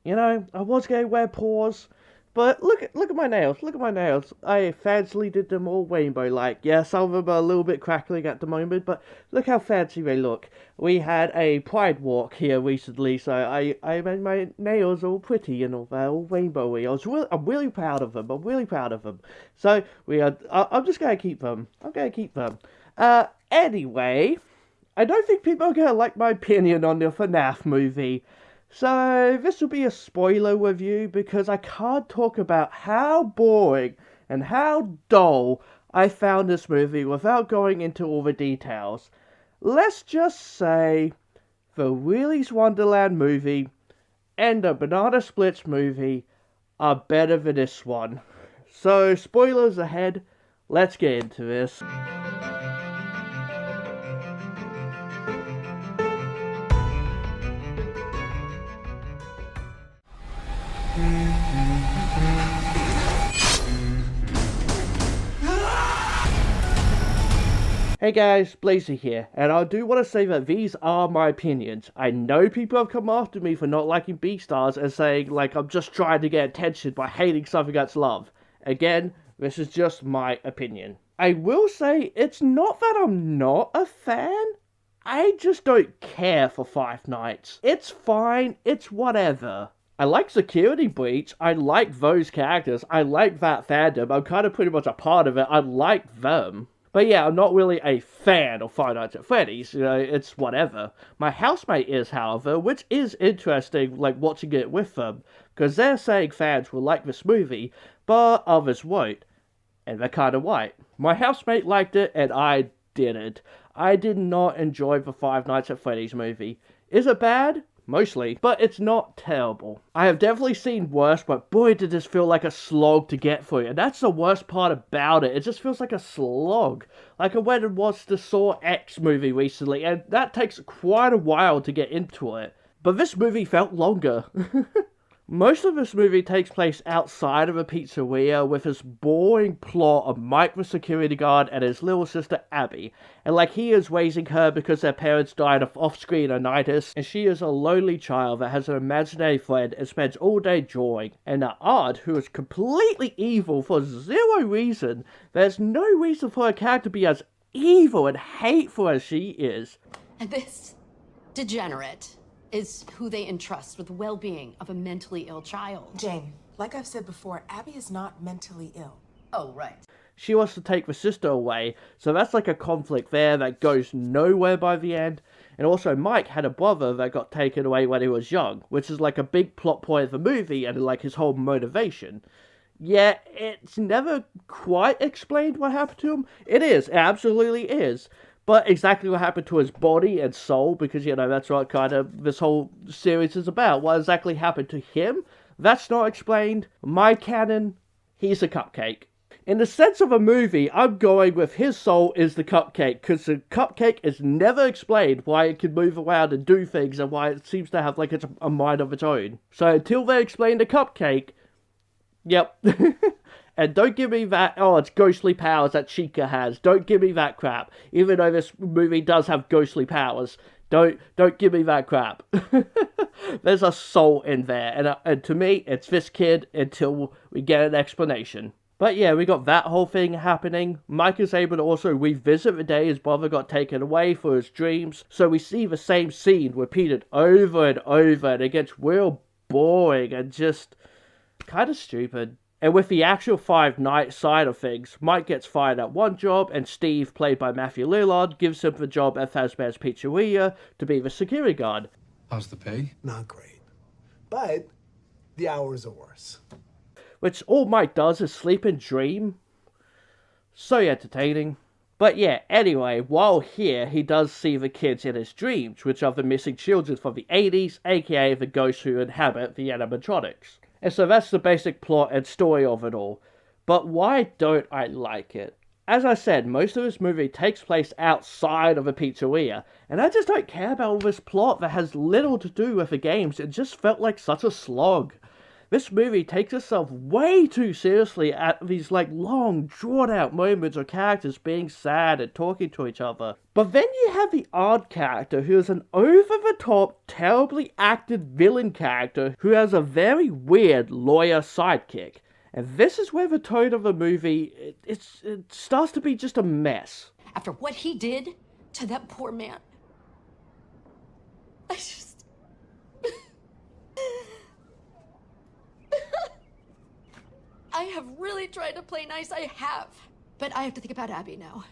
You know, I was going to wear paws, but look at my nails. Look at my nails. I fancily did them all rainbow-like. Yeah, some of them are a little bit crackling at the moment, but look how fancy they look. We had a pride walk here recently, so I made my nails all pretty and all that, all rainbowy. I'm really proud of them. I'm really proud of them. So I'm just gonna keep them. I'm gonna keep them. Anyway, I don't think people are gonna like my opinion on the Fnaf movie. So, this will be a spoiler review because I can't talk about how boring and how dull I found this movie without going into all the details. Let's just say the Willy's Wonderland movie and the Banana Splits movie are better than this one. So, spoilers ahead, let's get into this. Hey guys, Blazie here, and I do want to say that these are my opinions. I know people have come after me for not liking B-stars and saying, like, I'm just trying to get attention by hating something that's love. Again, this is just my opinion. I will say, it's not that I'm not a fan, I just don't care for Five Nights. It's fine, it's whatever. I like Security Breach, I like those characters, I like that fandom, I'm kind of pretty much a part of it, I like them. But yeah, I'm not really a fan of Five Nights at Freddy's, you know, it's whatever. My housemate is, however, which is interesting, like, watching it with them, because they're saying fans will like this movie, but others won't, and they're kinda right. My housemate liked it, and I didn't. I did not enjoy the Five Nights at Freddy's movie. Is it bad? Mostly, but it's not terrible. I have definitely seen worse, but boy did this feel like a slog to get through, and that's the worst part about it. It just feels like a slog. Like I went and watched the Saw X movie recently, and that takes quite a while to get into it. But this movie felt longer. Most of this movie takes place outside of a pizzeria with this boring plot of Mike the security guard and his little sister Abby. And like he is raising her because their parents died of off-screen onitis, and she is a lonely child that has an imaginary friend and spends all day drawing. And Art, who is completely evil for zero reason, there's no reason for her character to be as evil and hateful as she is. And this degenerate is who they entrust with the well-being of a mentally ill child. Jane, like I've said before, Abby is not mentally ill. Oh, right. She wants to take the sister away, so that's like a conflict there that goes nowhere by the end. And also Mike had a brother that got taken away when he was young, which is like a big plot point of the movie and like his whole motivation. Yeah, it's never quite explained what happened to him. It is, it absolutely is. But exactly what happened to his body and soul, because, you know, that's what kind of this whole series is about. What exactly happened to him, that's not explained. My canon, he's a cupcake. In the sense of a movie, I'm going with his soul is the cupcake, because the cupcake is never explained why it can move around and do things, and why it seems to have, like, a mind of its own. So until they explain the cupcake, yep. And don't give me that, oh, it's ghostly powers that Chica has. Don't give me that crap. Even though this movie does have ghostly powers. Don't give me that crap. There's a soul in there. And to me, it's this kid until we get an explanation. But yeah, we got that whole thing happening. Mike is able to also revisit the day his brother got taken away for his dreams. So we see the same scene repeated over and over. And it gets real boring and just kind of stupid. And with the actual Five Nights side of things, Mike gets fired at one job, and Steve, played by Matthew Lillard, gives him the job at Fazbear's Pizzeria to be the security guard. How's the pay? Not great. But the hours are worse. Which all Mike does is sleep and dream. So entertaining. But yeah, anyway, while here, he does see the kids in his dreams, which are the missing children from the 80s, aka the ghosts who inhabit the animatronics. And so that's the basic plot and story of it all. But why don't I like it? As I said, most of this movie takes place outside of a pizzeria, and I just don't care about all this plot that has little to do with the games. It just felt like such a slog. This movie takes itself way too seriously at these like long, drawn out moments of characters being sad and talking to each other. But then you have the odd character who is an over-the-top, terribly acted villain character who has a very weird lawyer sidekick. And this is where the tone of the movie, it starts to be just a mess. After what he did to that poor man, I just... I have really tried to play nice, I have. But I have to think about Abby now.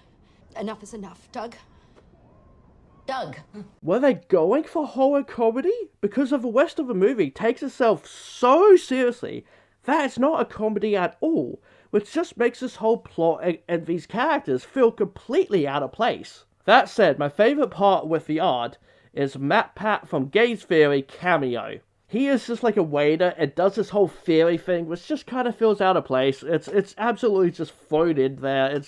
Enough is enough. Doug? Doug. Were they going for horror comedy? Because of the rest of the movie takes itself so seriously that it's not a comedy at all, which just makes this whole plot and these characters feel completely out of place. That said, my favourite part with the art is Matt Pat from Gaze Theory cameo. He is just like a waiter and does this whole theory thing, which just kind of feels out of place. It's absolutely just thrown in there.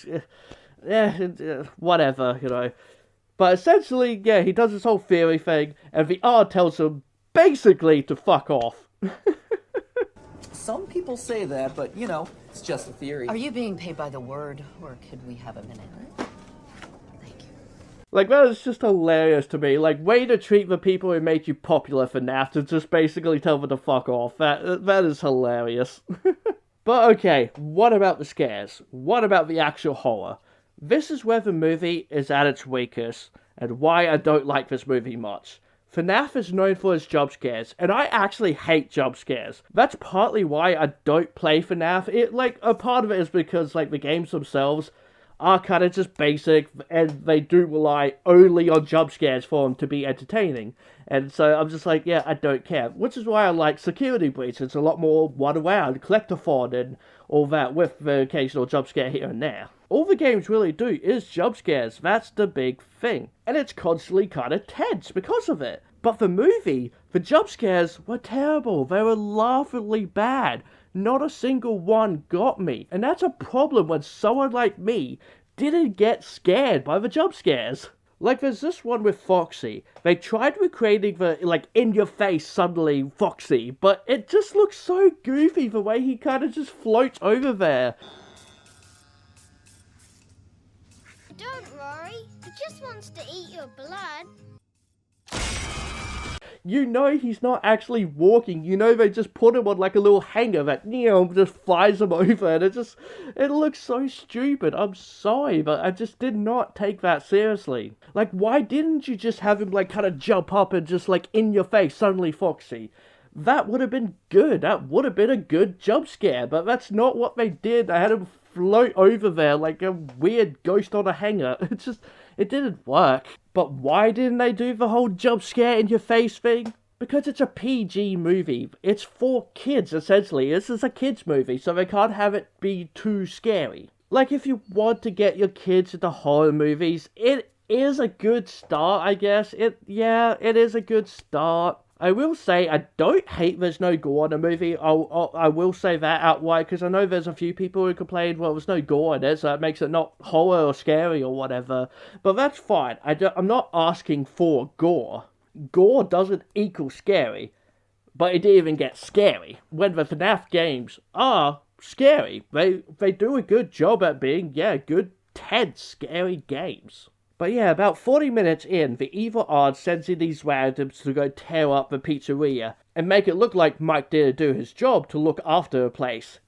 Whatever, you know. But essentially, yeah, he does this whole theory thing, and the art tells him basically to fuck off. Some people say that, but you know, it's just a theory. Are you being paid by the word, or could we have a minute? Thank you. Like, that is just hilarious to me. Like, way to treat the people who made you popular for Fnaf to just basically tell them to fuck off. That is hilarious. But okay, what about the scares? What about the actual horror? This is where the movie is at its weakest, and why I don't like this movie much. Fnaf is known for its jump scares, and I actually hate jump scares. That's partly why I don't play Fnaf. A part of it is because, like, the games themselves are kind of just basic, and they do rely only on jump scares for them to be entertaining. And so I'm just like, yeah, I don't care. Which is why I like Security Breach. It's a lot more one-around, collectathon, and all that, with the occasional jump scare here and there. All the games really do is jump scares. That's the big thing. And it's constantly kind of tense because of it. But the movie, the jump scares were terrible. They were laughably bad. Not a single one got me. And that's a problem when someone like me didn't get scared by the jump scares. Like, there's this one with Foxy. They tried recreating the, like, in-your-face, suddenly Foxy, but it just looks so goofy the way he kind of just floats over there. Don't worry, he just wants to eat your blood. You know he's not actually walking. You know they just put him on like a little hanger that, just flies him over, and it looks so stupid. I'm sorry, but I just did not take that seriously. Like, why didn't you just have him like kind of jump up and just like in your face, suddenly Foxy? That would have been good. That would have been a good jump scare, but that's not what they did. I had him float over there like a weird ghost on a hanger. It didn't work. But why didn't they do the whole jump scare in your face thing? Because it's a PG movie. It's for kids, essentially. This is a kids movie, so they can't have it be too scary. Like, if you want to get your kids into horror movies, it is a good start, I guess. It is a good start. I will say, I don't hate there's no gore in the movie. I will say that outright, because I know there's a few people who complained, well, there's no gore in it, so it makes it not horror or scary or whatever. But that's fine. I'm not asking for gore. Gore doesn't equal scary, but it didn't even get scary. When the Fnaf games are scary, they do a good job at being, good, tense, scary games. But yeah, about 40 minutes in, the evil Odd sends in these randoms to go tear up the pizzeria and make it look like Mike didn't do his job to look after the place.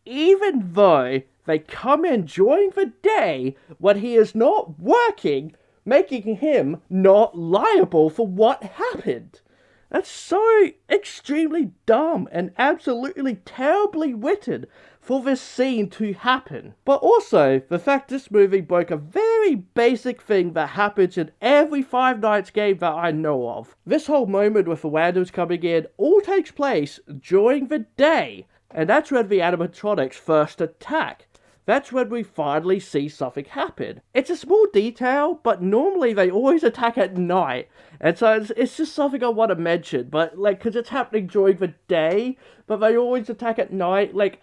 Even though they come in during the day when he is not working, making him not liable for what happened. That's so extremely dumb and absolutely terribly written for this scene to happen. But also, the fact this movie broke a very basic thing that happens in every Five Nights game that I know of. This whole moment with the randoms coming in all takes place during the day, and that's when the animatronics first attack. That's when we finally see something happen. It's a small detail, but normally they always attack at night. And so it's just something I want to mention, but like, because it's happening during the day, but they always attack at night. Like,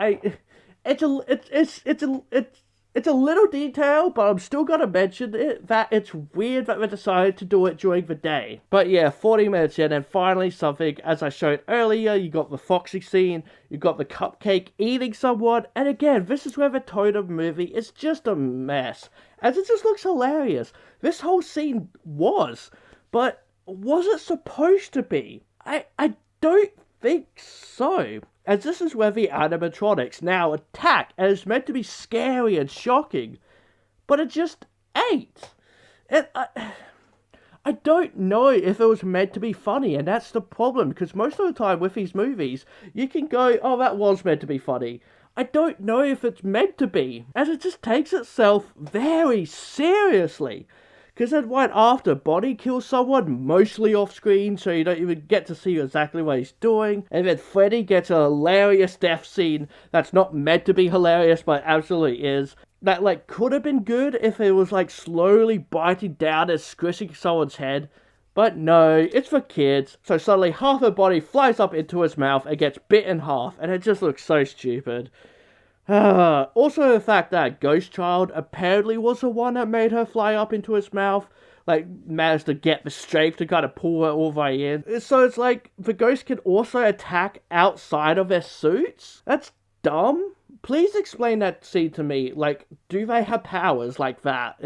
It's a little detail, but I'm still gonna mention it, that it's weird that they decided to do it during the day. But yeah, 40 minutes in, and finally something, as I showed earlier, you got the Foxy scene, you got the cupcake eating someone, and again, this is where the tone of the movie is just a mess, as it just looks hilarious. This whole scene was, but was it supposed to be? I don't think so. As this is where the animatronics now attack, and it's meant to be scary and shocking, but it just ain't. I don't know if it was meant to be funny, and that's the problem, because most of the time with these movies, you can go, oh, that was meant to be funny. I don't know if it's meant to be, as it just takes itself very seriously. Because then right after, Bonnie kills someone, mostly off screen, so you don't even get to see exactly what he's doing. And then Freddy gets a hilarious death scene that's not meant to be hilarious, but absolutely is. That, like, could have been good if it was, like, slowly biting down and squishing someone's head. But no, it's for kids. So suddenly half her body flies up into his mouth and gets bit in half, and it just looks so stupid. Also the fact that Ghost Child apparently was the one that made her fly up into his mouth, like, managed to get the strength to kind of pull her all the way in. So it's like, the ghost can also attack outside of their suits? That's dumb. Please explain that scene to me. Like, do they have powers like that?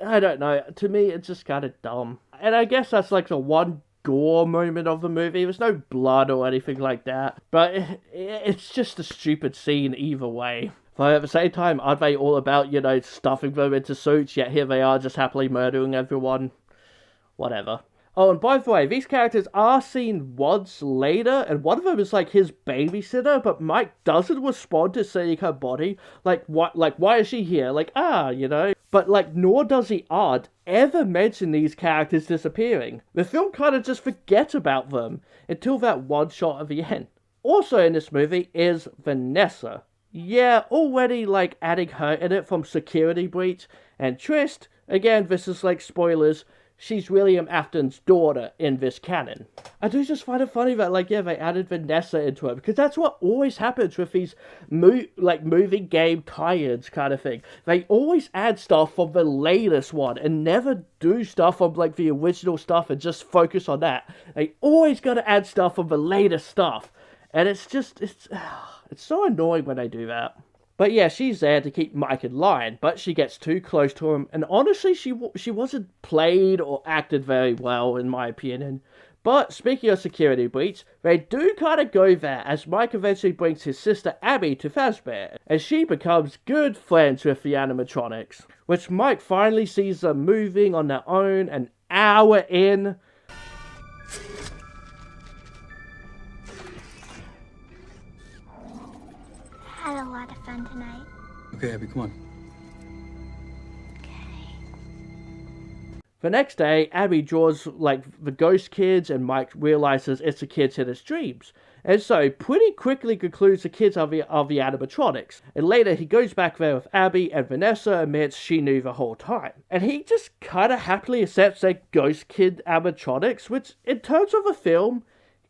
I don't know. To me, it's just kind of dumb. And I guess that's like the one gore moment of the movie. There's no blood or anything like that, but it's just a stupid scene either way. But at the same time, aren't they all about, you know, stuffing them into suits, yet here they are just happily murdering everyone? Whatever. Oh, and by the way, these characters are seen once later, and one of them is like his babysitter, but Mike doesn't respond to seeing her body. Like, what? Like, why is she here? Like, you know? But, like, nor does the art ever mention these characters disappearing. The film kind of just forgets about them until that one shot at the end. Also in this movie is Vanessa. Yeah, already, like, adding her in it from Security Breach. And Trist, again, this is, like, spoilers, she's William Afton's daughter in this canon. I do just find it funny that, like, yeah, they added Vanessa into it, because that's what always happens with these, movie game tie-ins kind of thing. They always add stuff from the latest one, and never do stuff from, like, the original stuff and just focus on that. They always gotta add stuff from the latest stuff. And it's just, it's so annoying when they do that. But yeah, she's there to keep Mike in line, but she gets too close to him, and honestly, she wasn't played or acted very well, in my opinion. But speaking of Security Breach, they do kind of go there, as Mike eventually brings his sister Abby to Fazbear, and she becomes good friends with the animatronics, which Mike finally sees them moving on their own an hour in. Had a lot of fun tonight. Okay, Abby, come on. The next day, Abby draws, like, the ghost kids, and Mike realizes it's the kids in his dreams. And so, pretty quickly concludes the kids are the animatronics. And later, he goes back there with Abby, and Vanessa admits she knew the whole time. And he just kind of happily accepts they're ghost kid animatronics, which, in terms of the film,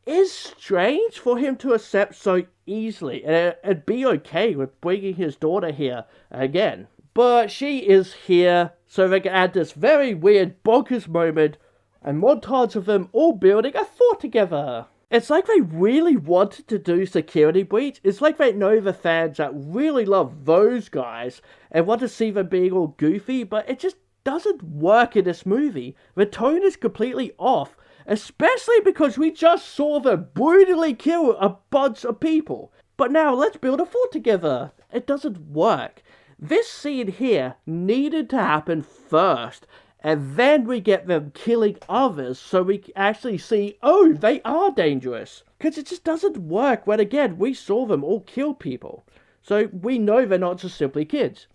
is strange for him to accept so easily and be okay with bringing his daughter here again. But she is here, so they can add this very weird bonkers moment and montage of them all building a fort together. It's like they really wanted to do Security Breach. It's like they know the fans that really love those guys and want to see them being all goofy, but it just doesn't work in this movie. The tone is completely off. Especially because we just saw them brutally kill a bunch of people. But now let's build a fort together. It doesn't work. This scene here needed to happen first. And then we get them killing others so we actually see, oh, they are dangerous. Because it just doesn't work when, again, we saw them all kill people. So we know they're not just simply kids.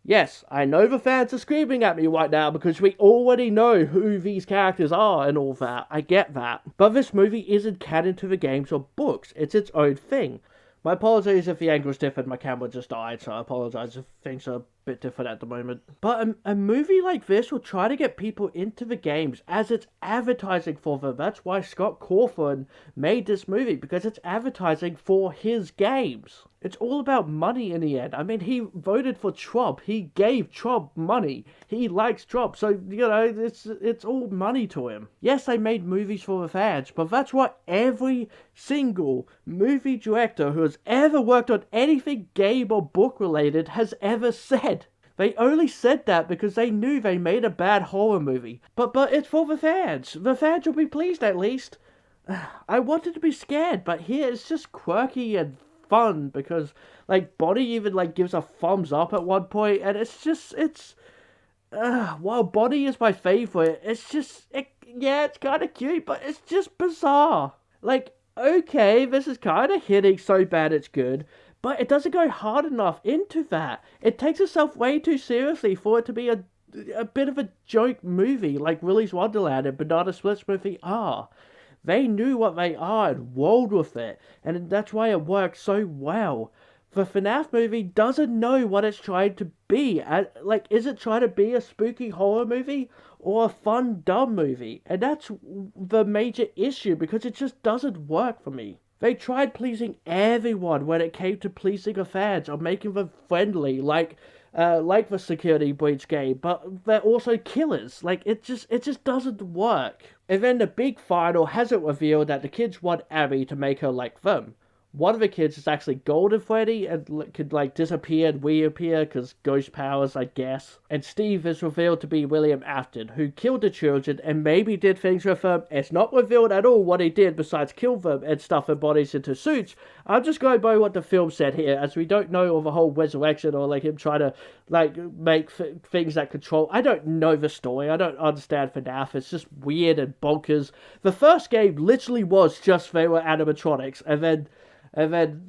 Yes, I know the fans are screaming at me right now because we already know who these characters are and all that. I get that. But this movie isn't canon to the games or books. It's its own thing. My apologies if the angle is different. My camera just died, so I apologize if things are bit different at the moment. But a movie like this will try to get people into the games as it's advertising for them. That's why Scott Cawthon made this movie, because it's advertising for his games. It's all about money in the end. I mean, he voted for Trump. He gave Trump money. He likes Trump. So, you know, it's all money to him. Yes, they made movies for the fans, but that's what every single movie director who has ever worked on anything game or book related has ever said. They only said that because they knew they made a bad horror movie. But it's for the fans. The fans will be pleased at least. I wanted to be scared, but here it's just quirky and fun, because like Bonnie even like gives a thumbs up at one point, and it's while Bonnie is my favorite, yeah, it's kind of cute, but it's just bizarre. Like, okay, this is kind of hitting so bad it's good, but it doesn't go hard enough into that. It takes itself way too seriously for it to be a bit of a joke movie like Willy's Wonderland and Banana Splits movie are. They knew what they are and rolled with it, and that's why it works so well. The Fnaf movie doesn't know what it's trying to be. Like, is it trying to be a spooky horror movie or a fun, dumb movie? And that's the major issue, because it just doesn't work for me. They tried pleasing everyone when it came to pleasing the fans or making them friendly, like the security breach game, but they're also killers. Like, it just doesn't work. And then the big final has it revealed that the kids want Abby to make her like them. One of the kids is actually Golden Freddy and could like disappear and reappear because ghost powers, I guess. And Steve is revealed to be William Afton, who killed the children and maybe did things with them. It's not revealed at all what he did besides kill them and stuff their bodies into suits. I'm just going by what the film said here, as we don't know of the whole resurrection or like him trying to like make things that control. I don't know the story. I don't understand FNAF. It's just weird and bonkers. The first game literally was just they were animatronics, and then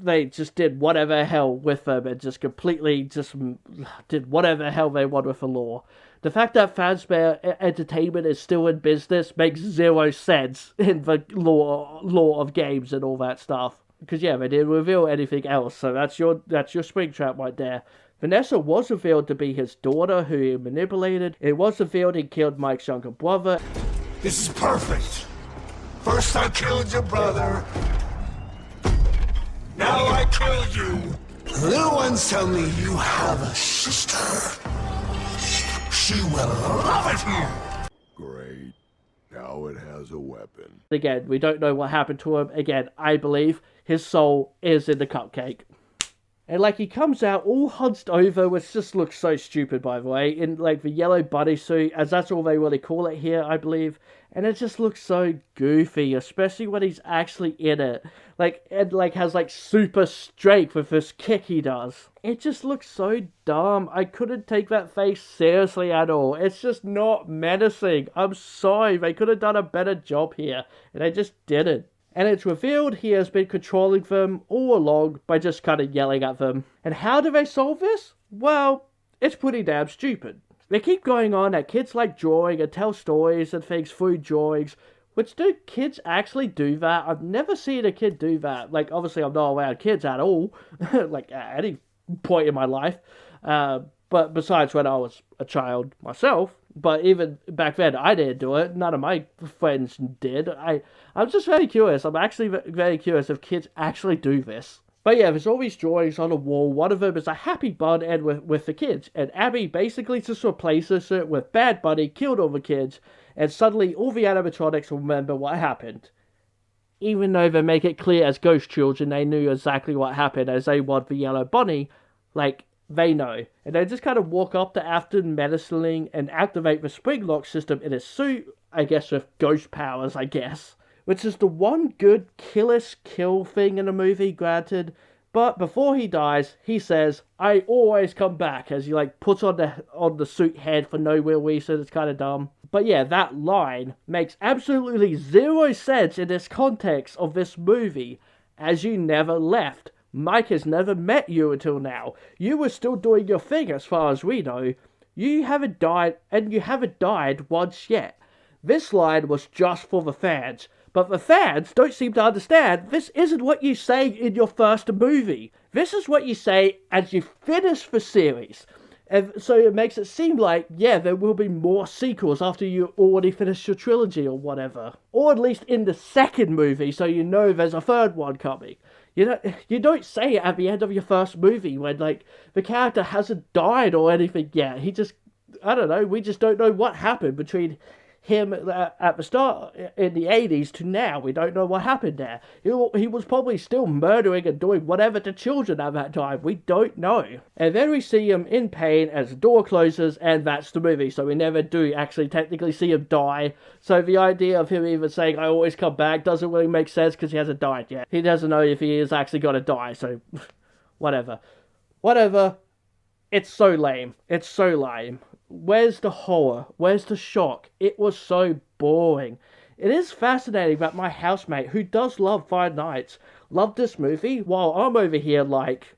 they just did whatever hell with them and just completely just did whatever hell they want with the lore. The fact that Fazbear Entertainment is still in business makes zero sense in the lore of games and all that stuff. Because yeah, they didn't reveal anything else, so that's your Springtrap right there. Vanessa was revealed to be his daughter, who he manipulated. It was revealed he killed Mike's younger brother. This is perfect. First I killed your brother. Now I killed you. Little ones tell me you have a sister. She will love it here. Great. Now it has a weapon. Again, we don't know what happened to him. Again, I believe his soul is in the cupcake. And like he comes out all hunched over, which just looks so stupid, by the way, in like the yellow bodysuit, as that's all they really call it here, I believe. And it just looks so goofy, especially when he's actually in it. Like, and like has like super strength with this kick he does. It just looks so dumb. I couldn't take that face seriously at all. It's just not menacing. I'm sorry, they could have done a better job here, and they just didn't. And it's revealed he has been controlling them all along by just kind of yelling at them. And how do they solve this? Well, it's pretty damn stupid. They keep going on that kids like drawing and tell stories and things through drawings. Which, do kids actually do that? I've never seen a kid do that. Like, obviously I'm not around kids at all. Like, at any point in my life. But besides when I was a child myself. But even back then, I didn't do it. None of my friends did. I'm just very curious. I'm actually very curious if kids actually do this. But yeah, there's all these drawings on the wall. One of them is a happy bun and with the kids. And Abby basically just replaces it with Bad Bunny, killed all the kids. And suddenly all the animatronics will remember what happened. Even though they make it clear as ghost children, they knew exactly what happened as they want the yellow bunny. Like, they know. And they just kind of walk up to Afton menacingly and activate the spring lock system in his suit, I guess with ghost powers, I guess. Which is the one good kill thing in the movie, granted. But before he dies, he says, "I always come back," as he like puts on the suit head for no real reason. It's kind of dumb. But yeah, that line makes absolutely zero sense in this context of this movie, as you never left. Mike has never met you until now. You were still doing your thing as far as we know. You haven't died, and you haven't died once yet. This line was just for the fans. But the fans don't seem to understand this isn't what you say in your first movie. This is what you say as you finish the series. And so it makes it seem like, yeah, there will be more sequels after you already finished your trilogy or whatever. Or at least in the second movie, so you know there's a third one coming. You don't say it at the end of your first movie when, like, the character hasn't died or anything yet. He just, I don't know, we just don't know what happened between him at the start in the 80s to now. We don't know what happened there. He was probably still murdering and doing whatever to children at that time. We don't know. And then we see him in pain as the door closes, and that's the movie. So we never do actually technically see him die. So the idea of him even saying, I always come back, doesn't really make sense because he hasn't died yet. He doesn't know if he is actually going to die, so whatever. Whatever. It's so lame. It's so lame. Where's the horror? Where's the shock? It was so boring. It is fascinating that my housemate, who does love Five Nights, loved this movie, while I'm over here like,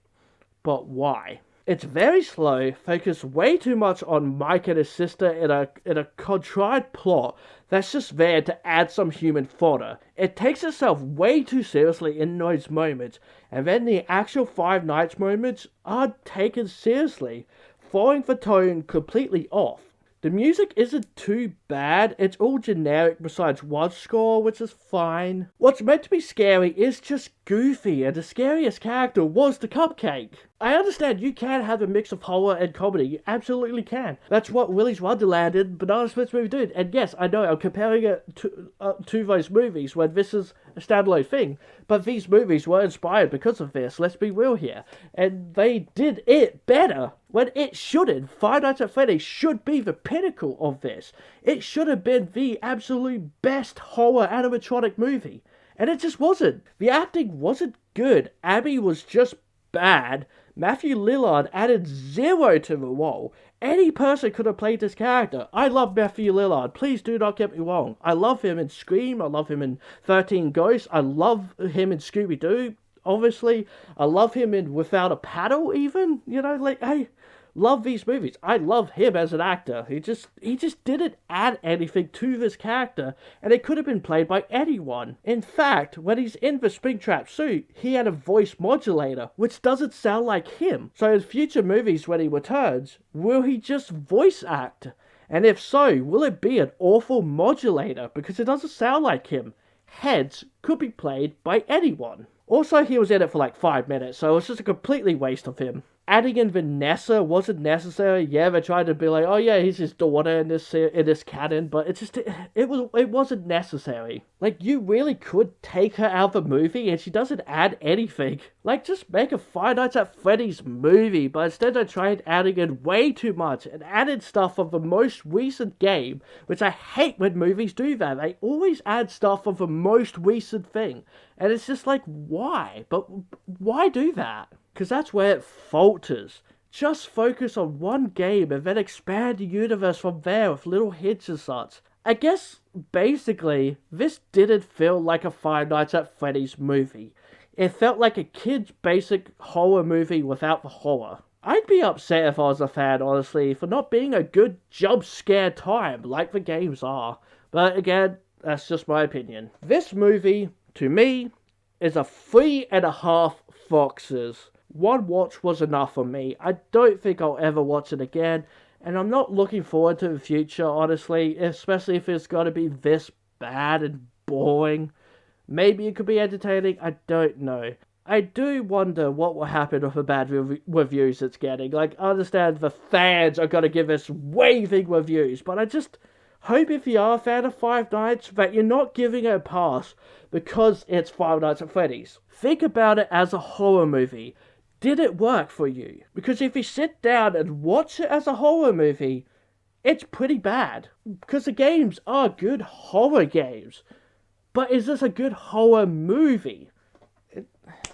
but why? It's very slow, focused way too much on Mike and his sister in a contrived plot that's just there to add some human fodder. It takes itself way too seriously in those moments, and then the actual Five Nights moments aren't taken seriously, throwing the tone completely off. The music isn't too bad, it's all generic besides one score, which is fine. What's meant to be scary is just goofy, and the scariest character was the cupcake. I understand you can have a mix of horror and comedy, you absolutely can. That's what Willy's Wonderland and Banana Splits movie did, and yes, I know I'm comparing it to those movies when this is a standalone thing, but these movies were inspired because of this, let's be real here, and they did it better. When it shouldn't. Five Nights at Freddy's should be the pinnacle of this. It should have been the absolute best horror animatronic movie. And it just wasn't. The acting wasn't good. Abby was just bad. Matthew Lillard added 0 to the role. Any person could have played this character. I love Matthew Lillard. Please do not get me wrong. I love him in Scream. I love him in 13 Ghosts. I love him in Scooby-Doo. Obviously, I love him in Without a Paddle even. You know, like, I love these movies. I love him as an actor. He just didn't add anything to this character, and it could have been played by anyone. In fact, when he's in the Springtrap suit, he had a voice modulator, which doesn't sound like him. So in future movies when he returns, will he just voice act? And if so, will it be an awful modulator? Because it doesn't sound like him. Heads could be played by anyone. Also, he was in it for like 5 minutes, so it was just a completely waste of him. Adding in Vanessa wasn't necessary. Yeah, they tried to be like, oh yeah, he's his daughter in this canon, but it wasn't necessary. Like, you really could take her out of the movie and she doesn't add anything. Like, just make a Five Nights at Freddy's movie, but instead they tried adding in way too much and added stuff of the most recent game, which I hate when movies do that. They always add stuff of the most recent thing. And it's just like, why? But why do that? Because that's where it falters. Just focus on one game and then expand the universe from there with little hints and such. I guess, basically, this didn't feel like a Five Nights at Freddy's movie. It felt like a kid's basic horror movie without the horror. I'd be upset if I was a fan, honestly, for not being a good jump scare time like the games are. But again, that's just my opinion. This movie, to me, is a 3.5 foxes. One watch was enough for me. I don't think I'll ever watch it again, and I'm not looking forward to the future, honestly, especially if it's going to be this bad and boring. Maybe it could be entertaining, I don't know. I do wonder what will happen with the bad reviews it's getting. Like, I understand the fans are going to give us raving reviews, but I just hope if you are a fan of Five Nights that you're not giving it a pass because it's Five Nights at Freddy's. Think about it as a horror movie. Did it work for you? Because if you sit down and watch it as a horror movie, it's pretty bad. Because the games are good horror games. But is this a good horror movie?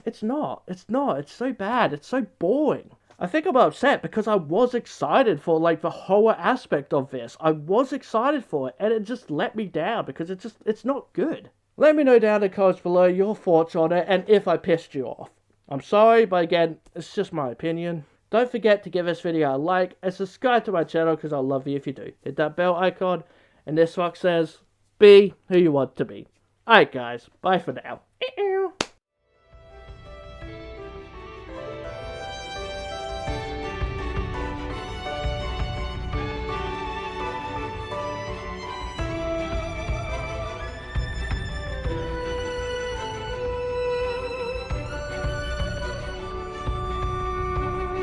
It's not. It's not. It's so bad. It's so boring. I think I'm upset because I was excited for, like, the horror aspect of this. I was excited for it, and it just let me down because it's not good. Let me know down in the comments below your thoughts on it and if I pissed you off. I'm sorry, but again, it's just my opinion. Don't forget to give this video a like and subscribe to my channel because I'll love you if you do. Hit that bell icon, and this fox says, be who you want to be. Alright guys, bye for now.